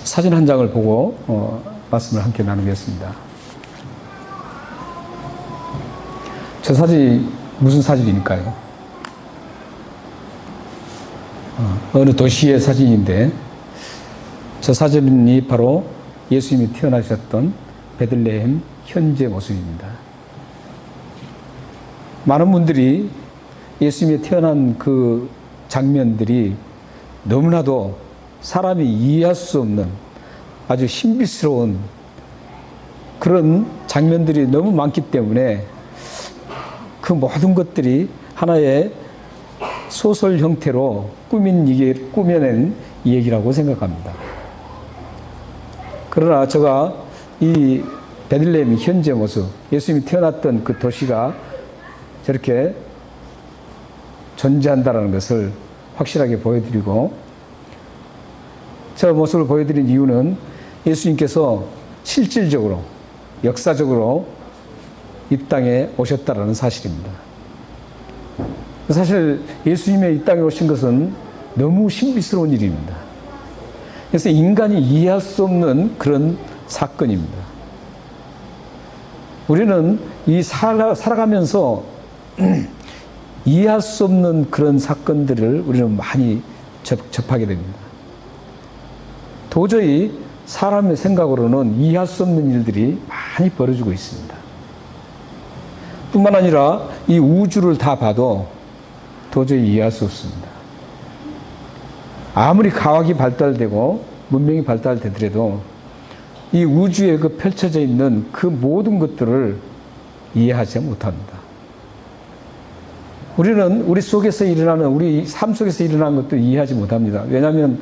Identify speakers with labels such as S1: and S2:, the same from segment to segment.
S1: 사진 한 장을 보고 말씀을 함께 나누겠습니다. 저 사진이 무슨 사진일까요? 어느 도시의 사진인데, 저 사진이 바로 예수님이 태어나셨던 베들레헴 현재 모습입니다. 많은 분들이 예수님이 태어난 그 장면들이 너무나도 사람이 이해할 수 없는 아주 신비스러운 그런 장면들이 너무 많기 때문에 그 모든 것들이 하나의 소설 형태로 꾸며낸 얘기라고 생각합니다. 그러나 제가 이 베들레헴 현재 모습, 예수님이 태어났던 그 도시가 저렇게 존재한다는 것을 확실하게 보여드리고, 저 모습을 보여드린 이유는 예수님께서 실질적으로, 역사적으로 이 땅에 오셨다는 사실입니다. 사실 예수님의 이 땅에 오신 것은 너무 신비스러운 일입니다. 그래서 인간이 이해할 수 없는 그런 사건입니다. 우리는 이 살아가면서 이해할 수 없는 그런 사건들을 우리는 많이 접하게 됩니다. 도저히 사람의 생각으로는 이해할 수 없는 일들이 많이 벌어지고 있습니다. 뿐만 아니라 이 우주를 다 봐도 도저히 이해할 수 없습니다. 아무리 과학이 발달되고 문명이 발달되더라도 이 우주에 그 펼쳐져 있는 그 모든 것들을 이해하지 못합니다. 우리는 우리 속에서 일어나는, 우리 삶 속에서 일어나는 것도 이해하지 못합니다. 왜냐하면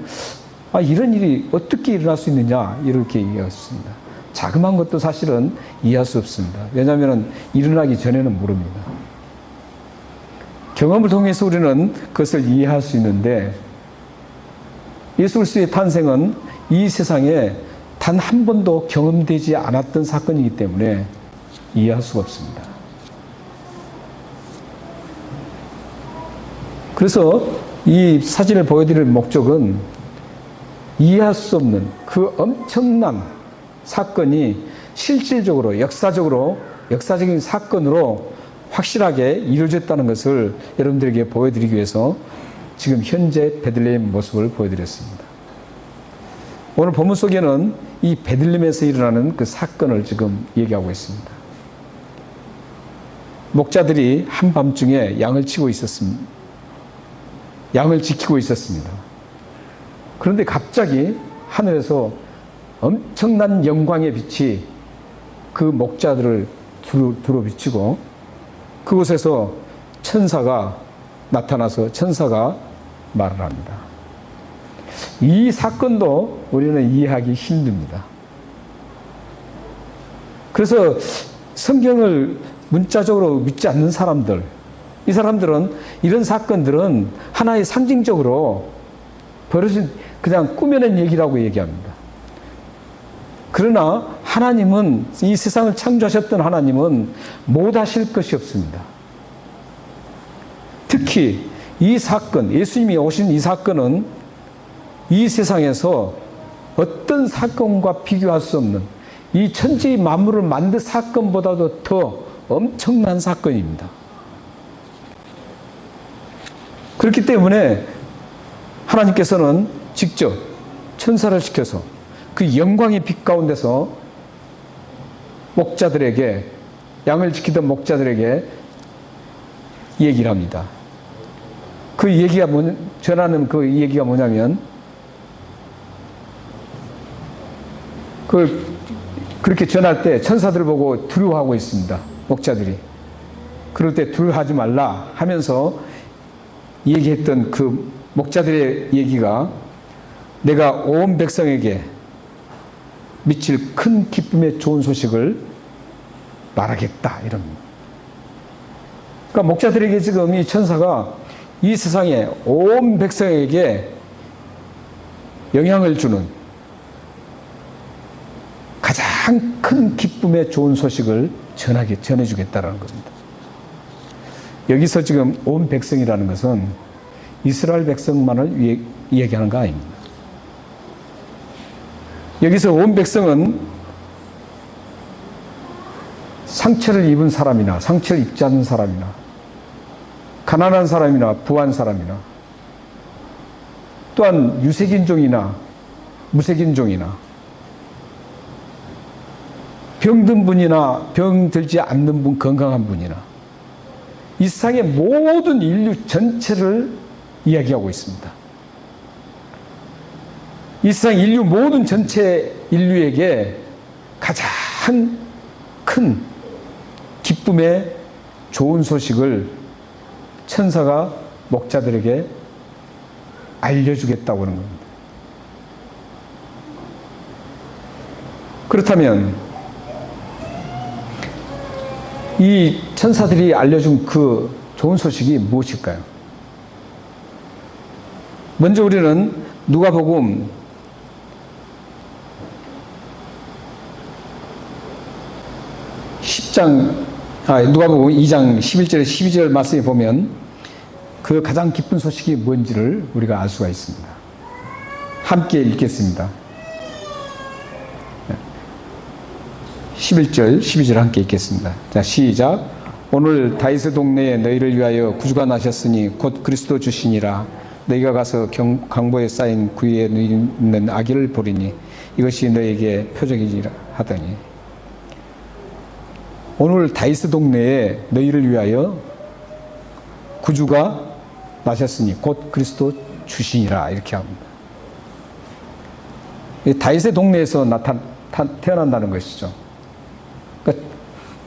S1: 이런 일이 어떻게 일어날 수 있느냐, 이렇게 이해했습니다. 자그마한 것도 사실은 이해할 수 없습니다. 왜냐하면 일어나기 전에는 모릅니다. 경험을 통해서 우리는 그것을 이해할 수 있는데, 예수 그리스도의 탄생은 이 세상에 단 한 번도 경험되지 않았던 사건이기 때문에 이해할 수가 없습니다. 그래서 이 사진을 보여드릴 목적은 이해할 수 없는 그 엄청난 사건이 실질적으로, 역사적인 사건으로 확실하게 이루어졌다는 것을 여러분들에게 보여드리기 위해서 지금 현재 베들레헴 모습을 보여드렸습니다. 오늘 본문 속에는 이 베들레헴에서 일어나는 그 사건을 지금 얘기하고 있습니다. 목자들이 한밤중에 양을 치고 있었습니다. 양을 지키고 있었습니다. 그런데 갑자기 하늘에서 엄청난 영광의 빛이 그 목자들을 두루 비치고, 그곳에서 천사가 나타나서 천사가 말을 합니다. 이 사건도 우리는 이해하기 힘듭니다. 그래서 성경을 문자적으로 믿지 않는 사람들, 이 사람들은 이런 사건들은 하나의 상징적으로 벌어진, 그냥 꾸며낸 얘기라고 얘기합니다. 그러나 하나님은, 이 세상을 창조하셨던 하나님은 못하실 것이 없습니다. 특히 이 사건, 예수님이 오신 이 사건은 이 세상에서 어떤 사건과 비교할 수 없는, 이 천지 만물을 만든 사건보다도 더 엄청난 사건입니다. 그렇기 때문에 하나님께서는 직접 천사를 시켜서 그 영광의 빛 가운데서 목자들에게, 양을 지키던 목자들에게 얘기를 합니다. 그 얘기가 전하는 그 얘기가 뭐냐면, 그렇게 전할 때 천사들을 보고 두려워하고 있습니다. 목자들이. 그럴 때 두려워하지 말라 하면서 얘기했던 그 목자들의 얘기가, 내가 온 백성에게 미칠 큰 기쁨의 좋은 소식을 말하겠다, 이럽니다. 그러니까 목자들에게 지금 이 천사가 이 세상에 온 백성에게 영향을 주는 가장 큰 기쁨의 좋은 소식을 전해주겠다는 겁니다. 여기서 지금 온 백성이라는 것은 이스라엘 백성만을 이야기하는 거 아닙니다. 여기서 온 백성은 상처를 입은 사람이나 상처를 입지 않는 사람이나 가난한 사람이나 부한 사람이나 또한 유색인종이나 무색인종이나 병든 분이나 병들지 않는 분, 건강한 분이나 이 세상의 모든 인류 전체를 이야기하고 있습니다. 이 세상 인류 모든 전체 인류에게 가장 큰 기쁨의 좋은 소식을 천사가 목자들에게 알려주겠다고 하는 겁니다. 그렇다면 이 천사들이 알려준 그 좋은 소식이 무엇일까요? 먼저 우리는 누가복음 2장 11절에 12절 말씀에 보면 그 가장 기쁜 소식이 뭔지를 우리가 알 수가 있습니다. 함께 읽겠습니다. 11절, 12절 함께 읽겠습니다. 자, 시작. 오늘 다윗의 동네에 너희를 위하여 구주가 나셨으니 곧 그리스도 주시니라. 너희가 가서 강보에 쌓인 구유에 있는 아기를 보리니 이것이 너희에게 표적이니라 하더니 오늘 다윗의 동네에 너희를 위하여 구주가 나셨으니 곧 그리스도 주시니라 이렇게 합니다. 다윗의 동네에서 태어난다는 것이죠. 그러니까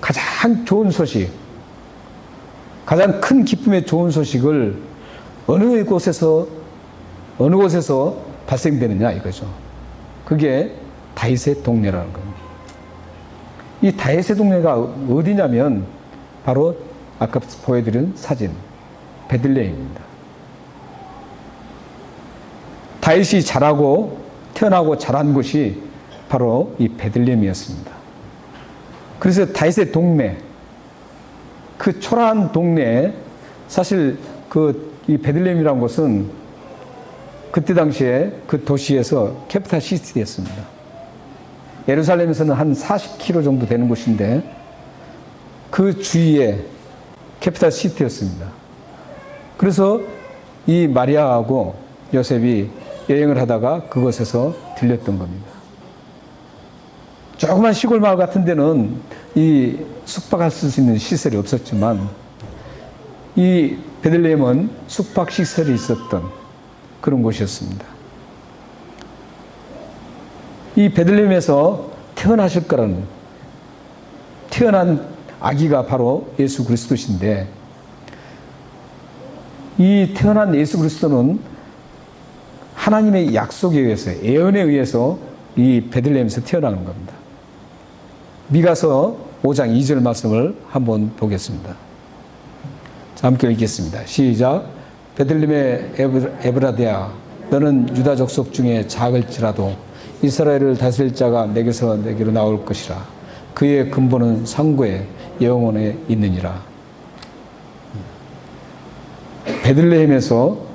S1: 가장 좋은 소식, 가장 큰 기쁨의 좋은 소식을 어느 곳에서 발생되느냐 이거죠. 그게 다윗의 동네라는 겁니다. 이 다윗의 동네가 어디냐면 바로 아까 보여드린 사진 베들레헴입니다. 다윗이 태어나고 자란 곳이 바로 이 베들레헴이었습니다. 그래서 다윗의 동네, 그 초라한 동네에 사실 이 베들레헴이라는 곳은 그때 당시에 그 도시에서 캐피탈 시티였습니다. 예루살렘에서는 한 40km 정도 되는 곳인데 그 주위에 캐피탈 시티였습니다. 그래서 이 마리아하고 요셉이 여행을 하다가 그곳에서 들렸던 겁니다. 조그만 시골 마을 같은 데는 이 숙박할 수 있는 시설이 없었지만 이 베들레헴은 숙박 시설이 있었던 그런 곳이었습니다. 이 베들레헴에서 태어난 아기가 바로 예수 그리스도신데 이 태어난 예수 그리스도는 하나님의 약속에 의해서 예언에 의해서 이 베들레헴에서 태어나는 겁니다. 미가서 5장 2절 말씀을 한번 보겠습니다. 자, 함께 읽겠습니다. 시작. 베들레헴의 에브라데아 너는 유다 족속 중에 작을지라도 이스라엘을 다스릴 자가 내게로 나올 것이라. 그의 근본은 상고에 영원에 있느니라. 베들레헴에서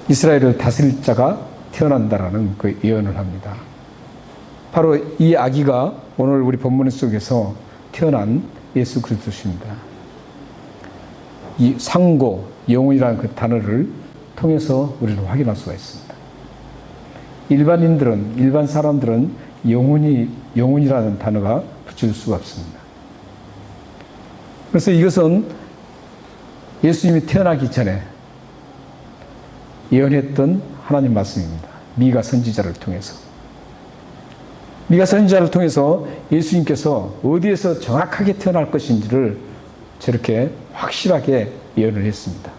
S1: 이스라엘을 다스릴 자가 태어난다라는 그 예언을 합니다. 바로 이 아기가 오늘 우리 본문 속에서 태어난 예수 그리스도십니다. 이 상고, 영혼이라는 그 단어를 통해서 우리는 확인할 수가 있습니다. 일반 사람들은 영혼이라는 단어가 붙일 수가 없습니다. 그래서 이것은 예수님이 태어나기 전에 예언했던 하나님 말씀입니다. 미가 선지자를 통해서. 미가 선지자를 통해서 예수님께서 어디에서 정확하게 태어날 것인지를 저렇게 확실하게 예언을 했습니다.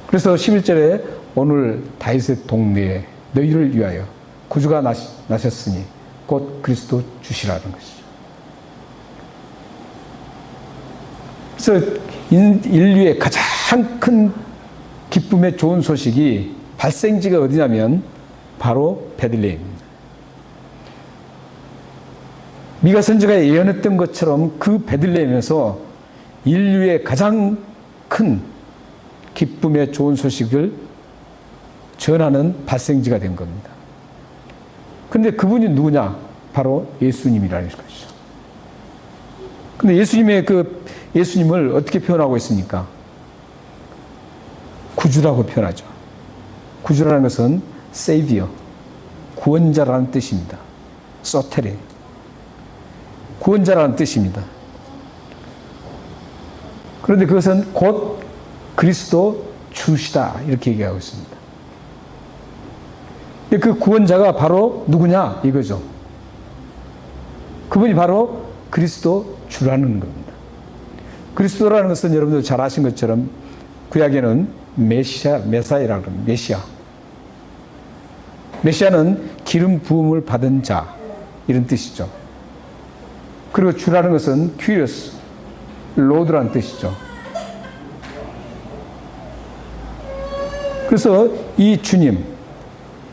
S1: 그래서 11절에 오늘 다윗의 동네에 너희를 위하여 구주가 나셨으니 곧 그리스도 주시라는 것이죠. 그래서 인류의 가장 큰 기쁨의 좋은 소식이 발생지가 어디냐면 바로 베들레헴입니다. 미가 선지자가 예언했던 것처럼 그 베들레헴에서 인류의 가장 큰 기쁨의 좋은 소식을 전하는 발생지가 된 겁니다. 그런데 그분이 누구냐? 바로 예수님이라는 것이죠. 근데 예수님을 어떻게 표현하고 있습니까? 구주라고 표현하죠. 구주라는 것은 Savior, 구원자라는 뜻입니다. 소테레, 구원자라는 뜻입니다. 그런데 그것은 곧 그리스도 주시다 이렇게 얘기하고 있습니다. 그 구원자가 바로 누구냐 이거죠. 그분이 바로 그리스도 주라는 겁니다. 그리스도라는 것은 여러분들 잘 아신 것처럼 구약에는 메사이라고 합니다. 메시아는 기름 부음을 받은 자 이런 뜻이죠. 그리고 주라는 것은 큐리어스, 로드라는 뜻이죠. 그래서 이 주님,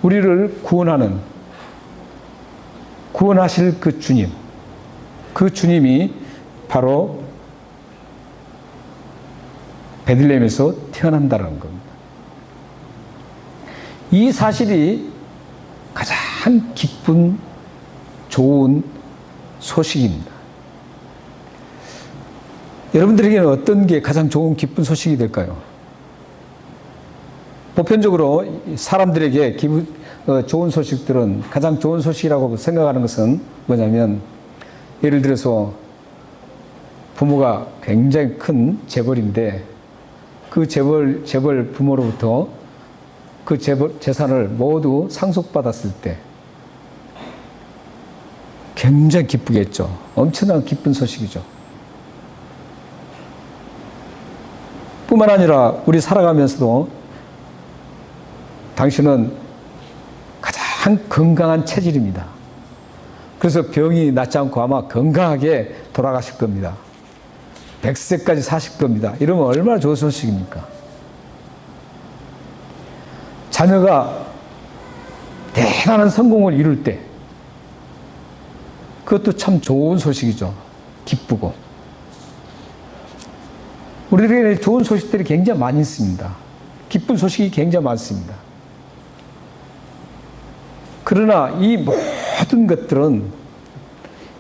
S1: 우리를 구원하실 그 주님이 바로 베들레헴에서 태어난다는 겁니다. 이 사실이 가장 기쁜 좋은 소식입니다. 여러분들에게는 어떤 게 가장 좋은 기쁜 소식이 될까요? 보편적으로 사람들에게 좋은 소식들은 가장 좋은 소식이라고 생각하는 것은 뭐냐면, 예를 들어서 부모가 굉장히 큰 재벌인데 그 재벌 부모로부터 그 재산을 모두 상속받았을 때 굉장히 기쁘겠죠. 엄청난 기쁜 소식이죠. 뿐만 아니라 우리 살아가면서도 당신은 가장 건강한 체질입니다. 그래서 병이 낫지 않고 아마 건강하게 돌아가실 겁니다. 100세까지 사실 겁니다. 이러면 얼마나 좋은 소식입니까? 자녀가 대단한 성공을 이룰 때 그것도 참 좋은 소식이죠. 기쁘고. 우리에게 좋은 소식들이 굉장히 많이 있습니다. 기쁜 소식이 굉장히 많습니다. 그러나 이 모든 것들은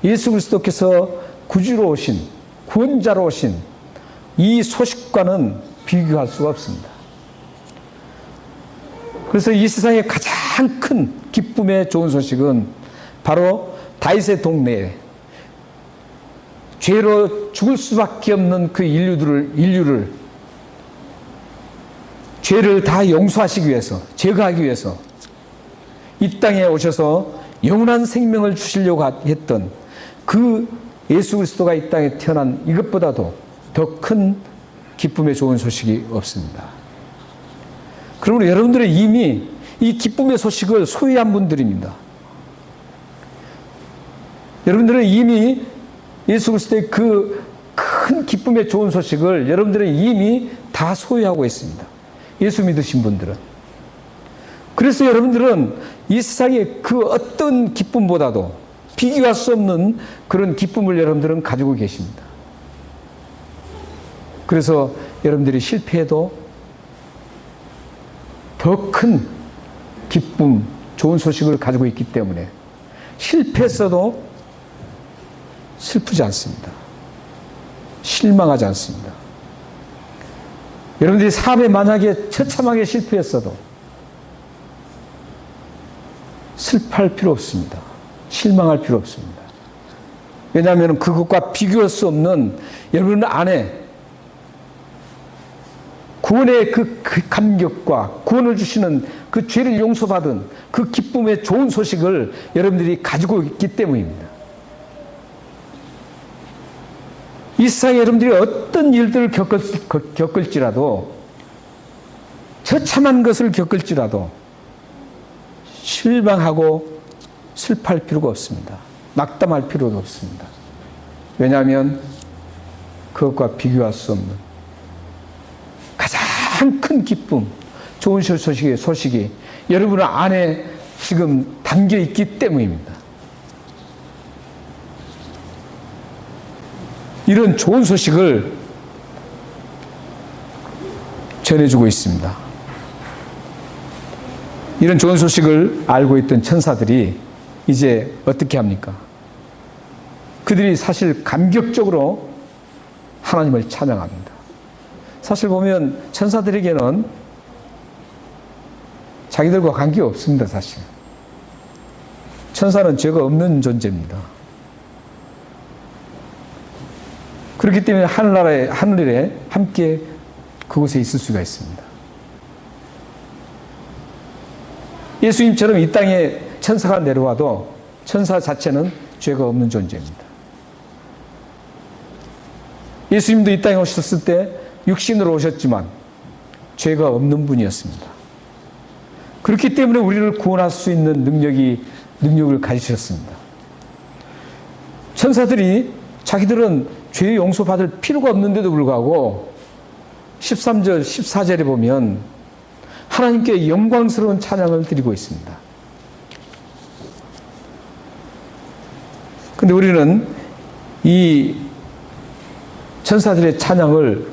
S1: 예수 그리스도께서 구주로 오신, 구원자로 오신 이 소식과는 비교할 수가 없습니다. 그래서 이 세상에 가장 큰 기쁨의 좋은 소식은 바로 다윗의 동네에 죄로 죽을 수밖에 없는 그 인류를 죄를 다 용서하시기 위해서, 제거하기 위해서 이 땅에 오셔서 영원한 생명을 주시려고 했던 그 예수 그리스도가 이 땅에 태어난 이것보다도 더 큰 기쁨의 좋은 소식이 없습니다. 그러므로 여러분들은 이미 이 기쁨의 소식을 소유한 분들입니다. 여러분들은 이미 예수 그리스도의 그 큰 기쁨의 좋은 소식을 여러분들은 이미 다 소유하고 있습니다. 예수 믿으신 분들은. 그래서 여러분들은 이 세상의 그 어떤 기쁨보다도 비교할 수 없는 그런 기쁨을 여러분들은 가지고 계십니다. 그래서 여러분들이 실패해도 더 큰 기쁨, 좋은 소식을 가지고 있기 때문에 실패했어도 슬프지 않습니다. 실망하지 않습니다. 여러분들이 삶에 만약에 처참하게 실패했어도 슬퍼할 필요 없습니다. 실망할 필요 없습니다. 왜냐하면 그것과 비교할 수 없는 여러분 안에 구원의 그 감격과 구원을 주시는 그 죄를 용서받은 그 기쁨의 좋은 소식을 여러분들이 가지고 있기 때문입니다. 이 세상에 여러분들이 어떤 일들을 겪을지라도, 처참한 것을 겪을지라도 실망하고 슬퍼할 필요가 없습니다. 낙담할 필요도 없습니다. 왜냐하면 그것과 비교할 수 없는 가장 큰 기쁨, 좋은 소식이 여러분 안에 지금 담겨 있기 때문입니다. 이런 좋은 소식을 전해주고 있습니다. 이런 좋은 소식을 알고 있던 천사들이 이제 어떻게 합니까? 그들이 사실 감격적으로 하나님을 찬양합니다. 사실 보면 천사들에게는 자기들과 관계가 없습니다, 사실. 천사는 죄가 없는 존재입니다. 그렇기 때문에 하늘에 함께 그곳에 있을 수가 있습니다. 예수님처럼 이 땅에 천사가 내려와도 천사 자체는 죄가 없는 존재입니다. 예수님도 이 땅에 오셨을 때 육신으로 오셨지만 죄가 없는 분이었습니다. 그렇기 때문에 우리를 구원할 수 있는 능력을 가지셨습니다. 천사들이 자기들은 죄 용서받을 필요가 없는데도 불구하고 13절, 14절에 보면 하나님께 영광스러운 찬양을 드리고 있습니다. 그런데 우리는 이 천사들의 찬양을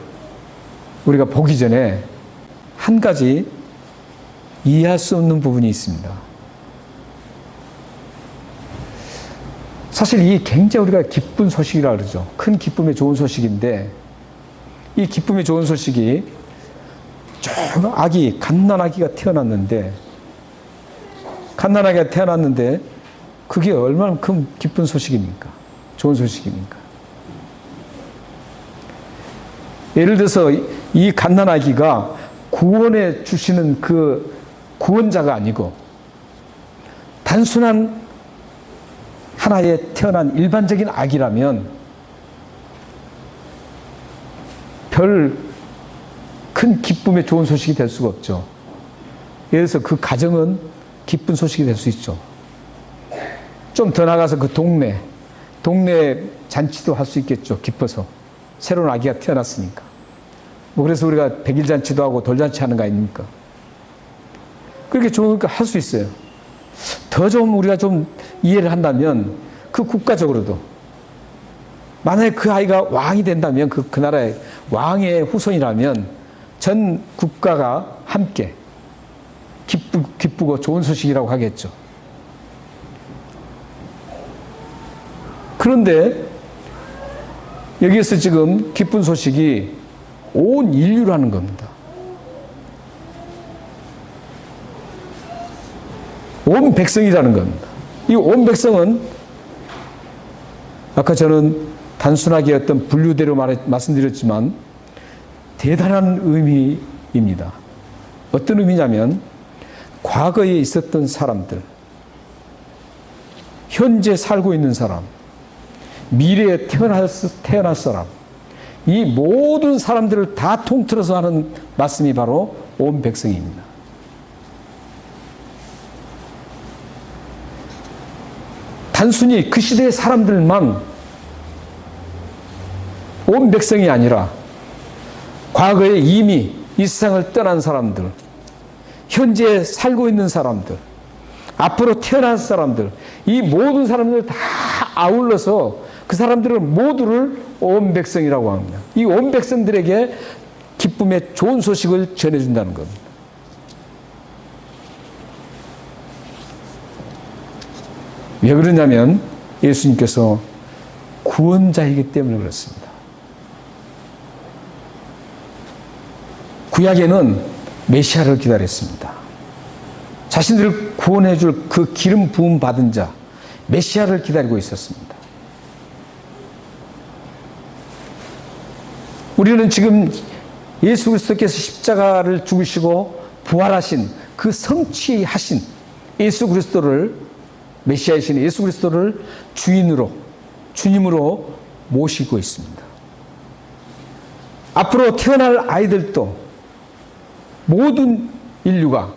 S1: 우리가 보기 전에 한 가지 이해할 수 없는 부분이 있습니다. 사실 이 굉장히 우리가 기쁜 소식이라 그러죠. 큰 기쁨의 좋은 소식인데 이 기쁨의 좋은 소식이 갓난아기가 태어났는데 그게 얼마만큼 기쁜 소식입니까? 좋은 소식입니까? 예를 들어서 이 갓난아기가 구원해 주시는 그 구원자가 아니고 단순한 하나의 태어난 일반적인 아기라면 별 큰 기쁨의 좋은 소식이 될 수가 없죠. 예를 들어서 그 가정은 기쁜 소식이 될 수 있죠. 좀 더 나가서 그 동네 잔치도 할 수 있겠죠. 기뻐서 새로운 아기가 태어났으니까. 그래서 우리가 백일잔치도 하고 돌잔치 하는 거 아닙니까? 그렇게 좋으니까 할 수 있어요. 더 좀 우리가 좀 이해를 한다면 그 국가적으로도 만약에 그 아이가 왕이 된다면 그 나라의 왕의 후손이라면 전 국가가 함께 기쁘고 좋은 소식이라고 하겠죠. 그런데 여기에서 지금 기쁜 소식이 온 인류라는 겁니다. 온 백성이라는 겁니다. 이 온 백성은 아까 저는 단순하게 어떤 분류대로 말씀드렸지만 대단한 의미입니다. 어떤 의미냐면 과거에 있었던 사람들, 현재 살고 있는 사람, 미래에 태어날 사람, 이 모든 사람들을 다 통틀어서 하는 말씀이 바로 온 백성입니다. 단순히 그 시대의 사람들만 온 백성이 아니라 과거에 이미 이 세상을 떠난 사람들, 현재 살고 있는 사람들, 앞으로 태어날 사람들, 이 모든 사람들 다 아울러서 그 사람들을 모두를 온 백성이라고 합니다. 이 온 백성들에게 기쁨의 좋은 소식을 전해준다는 겁니다. 왜 그러냐면 예수님께서 구원자이기 때문에 그렇습니다. 구약에는 메시아를 기다렸습니다. 자신들을 구원해 줄 그 기름 부음 받은 자, 메시아를 기다리고 있었습니다. 우리는 지금 예수 그리스도께서 십자가를 죽으시고 부활하신 그 성취하신 예수 그리스도를, 메시아이신 예수 그리스도를 주님으로 모시고 있습니다. 앞으로 태어날 아이들도 모든 인류가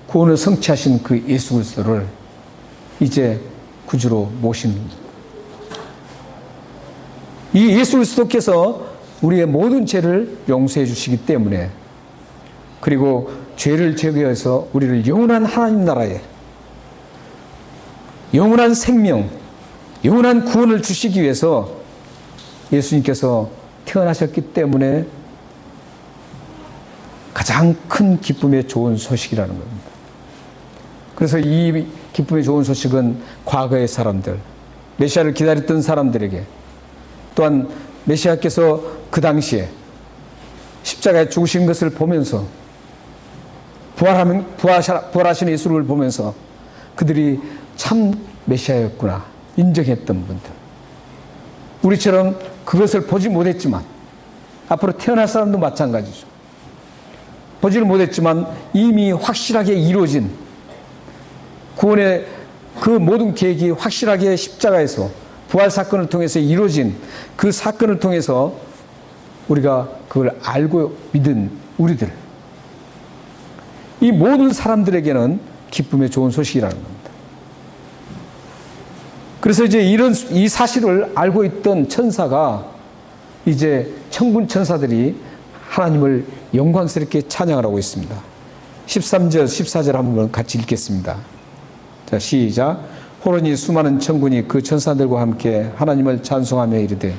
S1: 구원을 성취하신 그 예수 그리스도를 이제 구주로 모십니다. 이 예수 그리스도께서 우리의 모든 죄를 용서해 주시기 때문에, 그리고 죄를 제거해서 우리를 영원한 하나님 나라에 영원한 생명, 영원한 구원을 주시기 위해서 예수님께서 태어나셨기 때문에 가장 큰 기쁨의 좋은 소식이라는 겁니다. 그래서 이 기쁨의 좋은 소식은 과거의 사람들, 메시아를 기다렸던 사람들에게, 또한 메시아께서 그 당시에 십자가에 죽으신 것을 보면서 부활하신 예수를 보면서 그들이 참 메시아였구나 인정했던 분들, 우리처럼 그것을 보지 못했지만, 앞으로 태어날 사람도 마찬가지죠. 보지를 못했지만 이미 확실하게 이루어진 구원의 그 모든 계획이 확실하게 십자가에서 부활 사건을 통해서 이루어진 그 사건을 통해서 우리가 그걸 알고 믿은 우리들, 이 모든 사람들에게는 기쁨의 좋은 소식이라는 겁니다. 그래서 이제 이 사실을 알고 있던 천사가 이제 천군 천사들이 하나님을 영광스럽게 찬양을 하고 있습니다. 13절, 14절 한번 같이 읽겠습니다. 자, 시작. 호련히 수많은 천군이 그 천사들과 함께 하나님을 찬송하며 이르되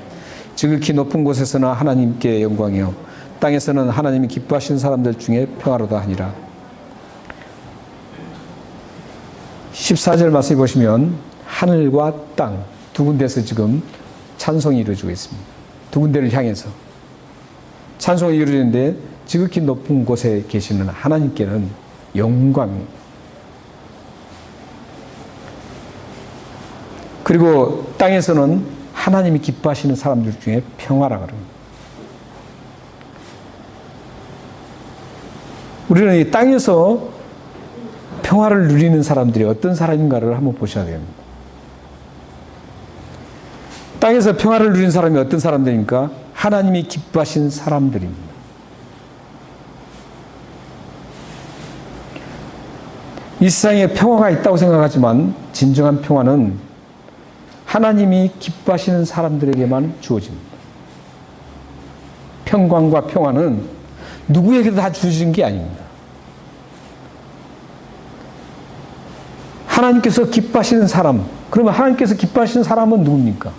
S1: 지극히 높은 곳에서는 하나님께 영광이요 땅에서는 하나님이 기뻐하시는 사람들 중에 평화로다 하니라. 14절 말씀 보시면 하늘과 땅 두 군데서 지금 찬송이 이루어지고 있습니다. 두 군데를 향해서 찬송이 이루어지는데 지극히 높은 곳에 계시는 하나님께는 영광이, 그리고 땅에서는 하나님이 기뻐하시는 사람들 중에 평화라 그럽니다. 우리는 이 땅에서 평화를 누리는 사람들이 어떤 사람인가를 한번 보셔야 됩니다. 땅에서 평화를 누리는 사람이 어떤 사람들입니까? 하나님이 기뻐하신 사람들입니다. 이 세상에 평화가 있다고 생각하지만 진정한 평화는 하나님이 기뻐하시는 사람들에게만 주어집니다. 평강과 평화는 누구에게도 다 주어진 게 아닙니다. 하나님께서 기뻐하시는 사람, 그러면 하나님께서 기뻐하시는 사람은 누굽니까?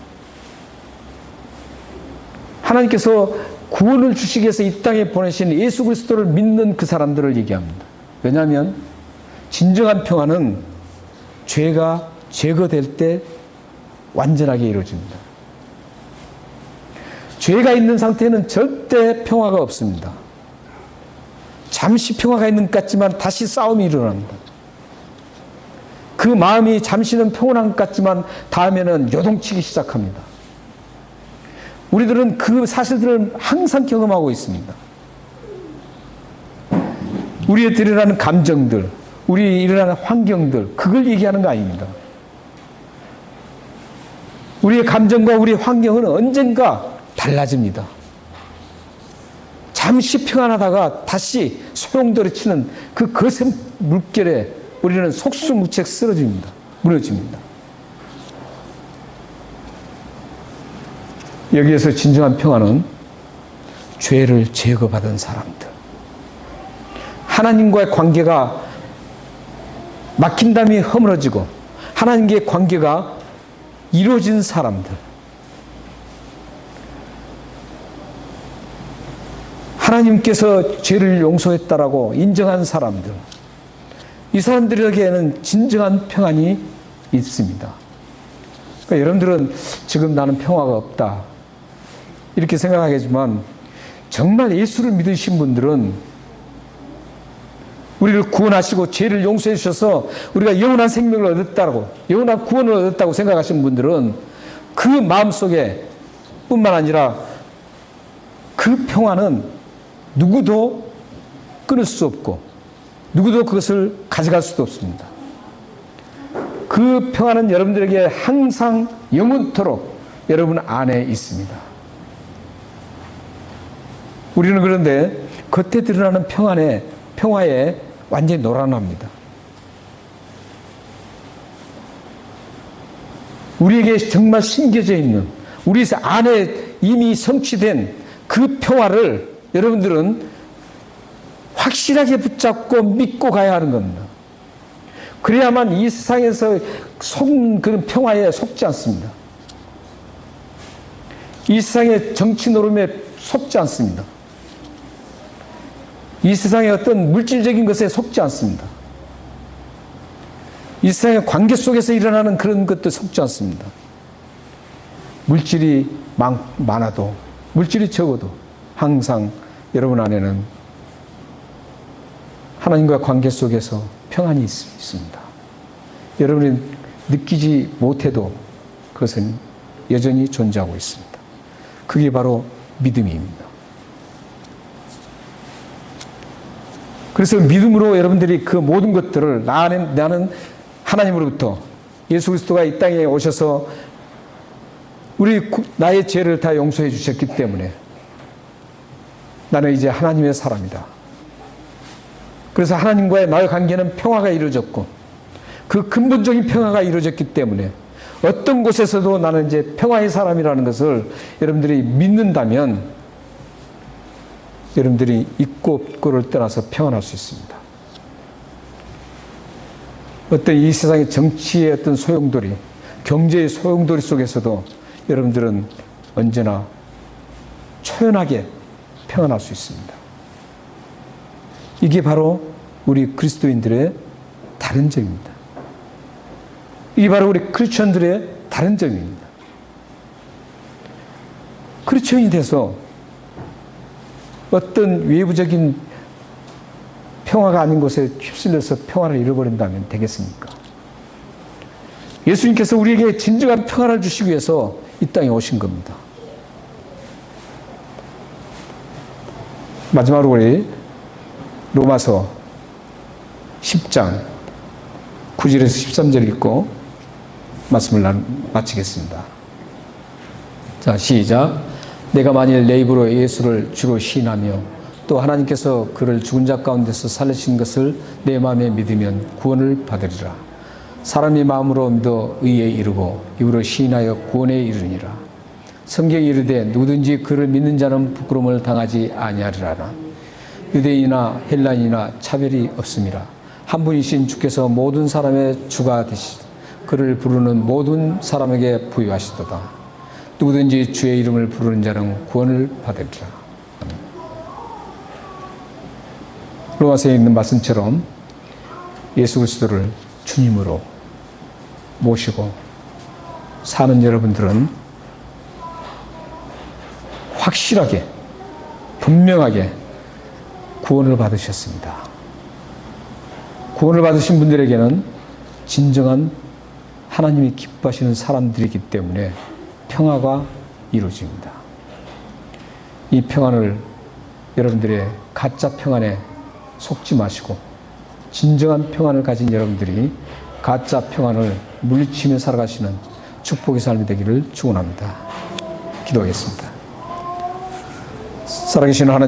S1: 하나님께서 구원을 주시기 위해서 이 땅에 보내신 예수 그리스도를 믿는 그 사람들을 얘기합니다. 왜냐하면 진정한 평화는 죄가 제거될 때 완전하게 이루어집니다. 죄가 있는 상태는 절대 평화가 없습니다. 잠시 평화가 있는 것 같지만 다시 싸움이 일어납니다. 그 마음이 잠시는 평온한 것 같지만 다음에는 요동치기 시작합니다. 우리들은 그 사실들을 항상 경험하고 있습니다. 우리의 일어나는 감정들, 우리 일어나는 환경들, 그걸 얘기하는 거 아닙니다. 우리의 감정과 우리의 환경은 언젠가 달라집니다. 잠시 평안하다가 다시 소용돌이치는 그 거센 물결에 우리는 속수무책 쓰러집니다. 무너집니다. 여기에서 진정한 평화는 죄를 제거받은 사람들, 하나님과의 관계가 막힌 담이 허물어지고 하나님과의 관계가 이루어진 사람들, 하나님께서 죄를 용서했다라고 인정한 사람들, 이 사람들에게는 진정한 평안이 있습니다. 그러니까 여러분들은 지금 나는 평화가 없다 이렇게 생각하겠지만, 정말 예수를 믿으신 분들은 우리를 구원하시고 죄를 용서해 주셔서 우리가 영원한 생명을 얻었다고, 영원한 구원을 얻었다고 생각하시는 분들은 그 마음속에 뿐만 아니라 그 평화는 누구도 끊을 수 없고 누구도 그것을 가져갈 수도 없습니다. 그 평화는 여러분들에게 항상 영원토록 여러분 안에 있습니다. 우리는 그런데 겉에 드러나는 평화에 완전히 노란합니다. 우리에게 정말 심겨져 있는, 우리 안에 이미 성취된 그 평화를 여러분들은 확실하게 붙잡고 믿고 가야 하는 겁니다. 그래야만 이 세상에서 속는 그런 평화에 속지 않습니다. 이 세상의 정치 노름에 속지 않습니다. 이 세상의 어떤 물질적인 것에 속지 않습니다. 이 세상의 관계 속에서 일어나는 그런 것도 속지 않습니다. 물질이 많아도, 물질이 적어도 항상 여러분 안에는 하나님과 관계 속에서 평안이 있습니다. 여러분이 느끼지 못해도 그것은 여전히 존재하고 있습니다. 그게 바로 믿음입니다. 그래서 믿음으로 여러분들이 그 모든 것들을 나는 하나님으로부터 예수 그리스도가 이 땅에 오셔서 나의 죄를 다 용서해 주셨기 때문에 나는 이제 하나님의 사람이다. 그래서 하나님과의 나의 관계는 평화가 이루어졌고 그 근본적인 평화가 이루어졌기 때문에 어떤 곳에서도 나는 이제 평화의 사람이라는 것을 여러분들이 믿는다면 여러분들이 있고 없고를 떠나서 평안할 수 있습니다. 어떤 이 세상의 정치의 어떤 소용돌이, 경제의 소용돌이 속에서도 여러분들은 언제나 초연하게 평안할 수 있습니다. 이게 바로 우리 그리스도인들의 다른 점입니다. 이게 바로 우리 크리스천들의 다른 점입니다. 크리스천이 돼서 어떤 외부적인 평화가 아닌 곳에 휩쓸려서 평화를 잃어버린다면 되겠습니까? 예수님께서 우리에게 진정한 평화를 주시기 위해서 이 땅에 오신 겁니다. 마지막으로 우리 로마서 10장 9절에서 13절 읽고 말씀을 마치겠습니다. 자, 시작. 내가 만일 내 입으로 예수를 주로 시인하며 또 하나님께서 그를 죽은 자 가운데서 살리신 것을 내 마음에 믿으면 구원을 받으리라. 사람이 마음으로 믿어 의에 이르고 입으로 시인하여 구원에 이르니라. 성경이 이르되 누구든지 그를 믿는 자는 부끄러움을 당하지 아니하리라. 유대인이나 헬라인이나 차별이 없음이라. 한 분이신 주께서 모든 사람의 주가 되시되 그를 부르는 모든 사람에게 부여하시도다. 누구든지 주의 이름을 부르는 자는 구원을 받으리라. 로마서에 있는 말씀처럼 예수 그리스도를 주님으로 모시고 사는 여러분들은 확실하게 분명하게 구원을 받으셨습니다. 구원을 받으신 분들에게는 진정한 하나님이 기뻐하시는 사람들이기 때문에 평화가 이루어집니다. 이 평안을 여러분들의 가짜 평안에 속지 마시고 진정한 평안을 가진 여러분들이 가짜 평안을 물리치며 살아가시는 축복의 삶이 되기를 축원합니다. 기도하겠습니다. 살아계신 하나님,